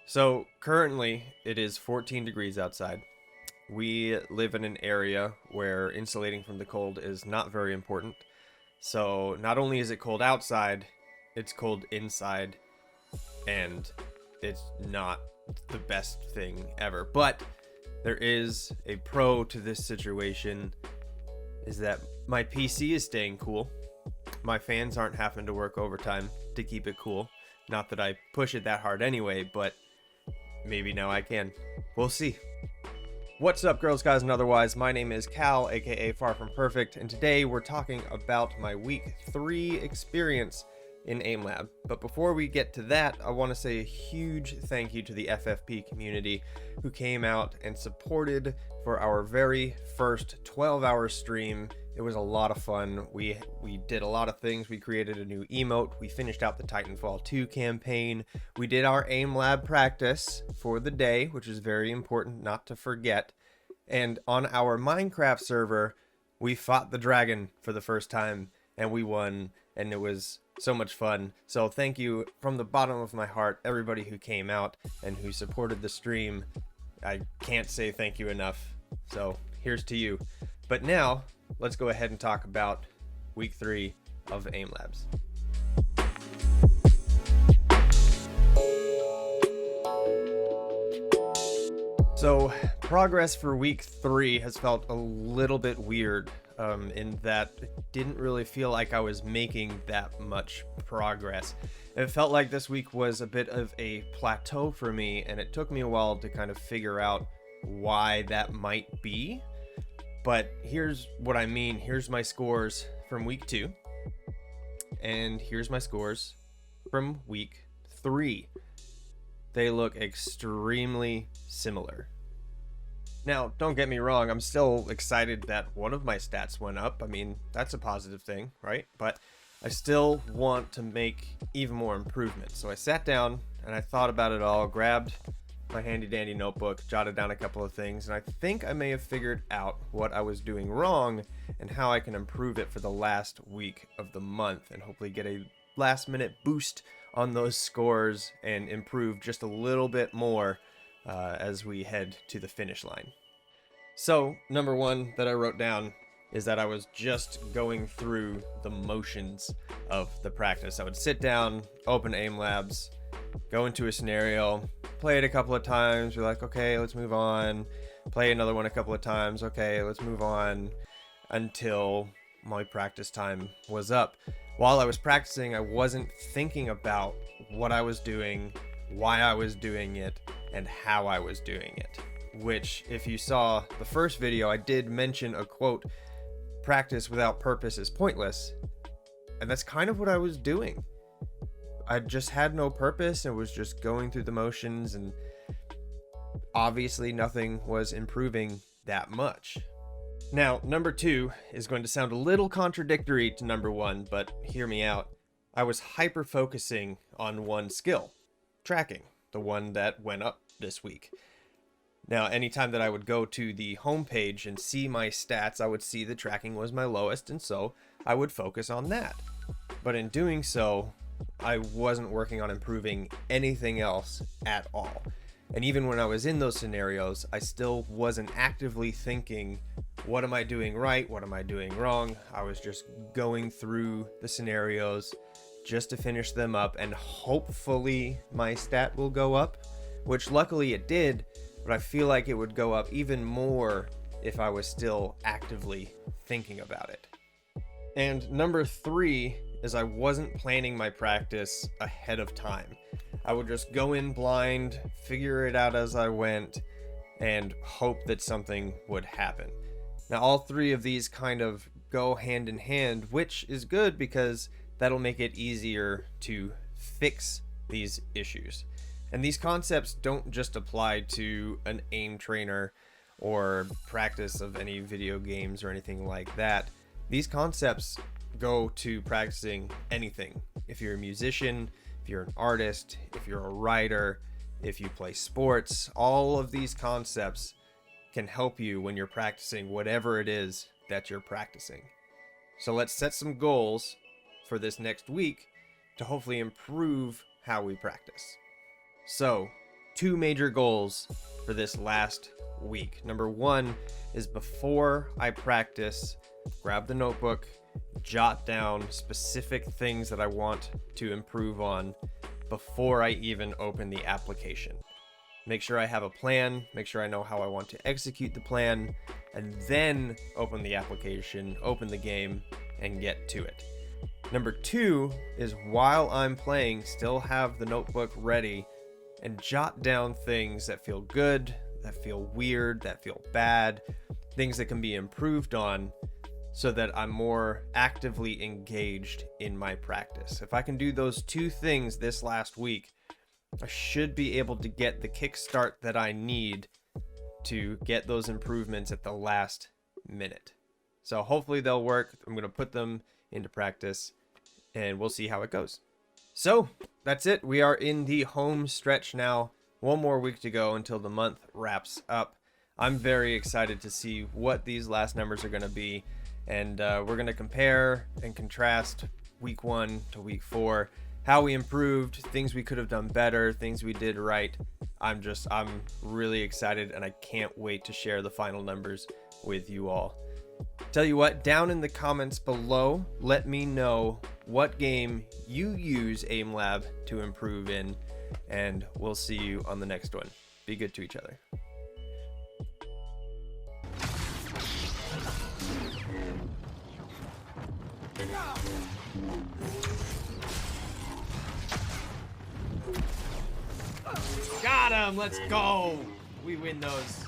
So currently it is 14 degrees outside. We live in an area where insulating from the cold is not very important. So not only is it cold outside, it's cold inside, and it's not the best thing ever. But there is a pro to this situation is that my PC is staying cool. My fans aren't having to work overtime to keep it cool. Not that I push it that hard anyway, but maybe now I can. We'll see. What's up, girls, guys, and otherwise? My name is Cal, aka Far From Perfect, and today we're talking about my week 3 experience in AimLab. But before we get to that, I want to say a huge thank you to the FFP community who came out and supported for our very first 12-hour stream. It was a lot of fun. We did a lot of things. We created a new emote. We finished out the Titanfall 2 campaign. We did our AimLab practice for the day, which is very important not to forget. And on our Minecraft server, we fought the dragon for the first time, and we won, and it was so much fun. So thank you from the bottom of my heart, everybody who came out and who supported the stream. I can't say thank you enough. So here's to you. But now, let's go ahead and talk about week 3 of AIM Labs. So progress for week 3 has felt a little bit weird in that it didn't really feel like I was making that much progress. It felt like this week was a bit of a plateau for me, and it took me a while to kind of figure out why that might be. But here's what I mean. Here's my scores from week 2, and here's my scores from week 3. They look extremely similar. Now, don't get me wrong, I'm still excited that one of my stats went up. I mean, that's a positive thing, right? But I still want to make even more improvements. So I sat down and I thought about it all, grabbed my handy dandy notebook, jotted down a couple of things, and I think I may have figured out what I was doing wrong and how I can improve it for the last week of the month and hopefully get a last minute boost on those scores and improve just a little bit more as we head to the finish line. So, number 1 that I wrote down is that I was just going through the motions of the practice. I would sit down, open AIM Labs, go into a scenario, play it a couple of times, be like, okay, let's move on, play another one a couple of times, okay, let's move on, until my practice time was up. While I was practicing, I wasn't thinking about what I was doing, why I was doing it, and how I was doing it. Which, if you saw the first video, I did mention a quote, "Practice without purpose is pointless." And that's kind of what I was doing. I just had no purpose and was just going through the motions, and obviously nothing was improving that much. Now, number 2 is going to sound a little contradictory to number 1, but hear me out. I was hyper focusing on one skill, tracking, the one that went up this week. Now, anytime that I would go to the homepage and see my stats, I would see the tracking was my lowest, and so I would focus on that. But in doing so, I wasn't working on improving anything else at all. And even when I was in those scenarios, I still wasn't actively thinking, what am I doing right? What am I doing wrong? I was just going through the scenarios just to finish them up, and hopefully my stat will go up, which luckily it did, but I feel like it would go up even more if I was still actively thinking about it. And number 3 is I wasn't planning my practice ahead of time. I would just go in blind, figure it out as I went, and hope that something would happen. Now, all 3 of these kind of go hand in hand, which is good because that'll make it easier to fix these issues. And these concepts don't just apply to an aim trainer or practice of any video games or anything like that. These concepts go to practicing anything. If you're a musician, if you're an artist, if you're a writer, if you play sports, all of these concepts can help you when you're practicing whatever it is that you're practicing. So let's set some goals for this next week to hopefully improve how we practice. So two major goals for this last week. Number one is before I practice, grab the notebook, jot down specific things that I want to improve on before I even open the application. Make sure I have a plan, make sure I know how I want to execute the plan, and then open the application, open the game, and get to it. Number two is while I'm playing, still have the notebook ready and jot down things that feel good, that feel weird, that feel bad, things that can be improved on, so that I'm more actively engaged in my practice. If I can do those two things this last week, I should be able to get the kickstart that I need to get those improvements at the last minute. So hopefully they'll work. I'm going to put them into practice and we'll see how it goes. So that's it. We are in the home stretch now. One more week to go until the month wraps up. I'm very excited to see what these last numbers are going to be. And we're going to compare and contrast week 1 to week 4, how we improved, things we could have done better, things we did right. I'm really excited and I can't wait to share the final numbers with you all. Tell you what, down in the comments below, let me know what game you use AimLab to improve in, and we'll see you on the next one. Be good to each other. Got him! Let's go! We win those.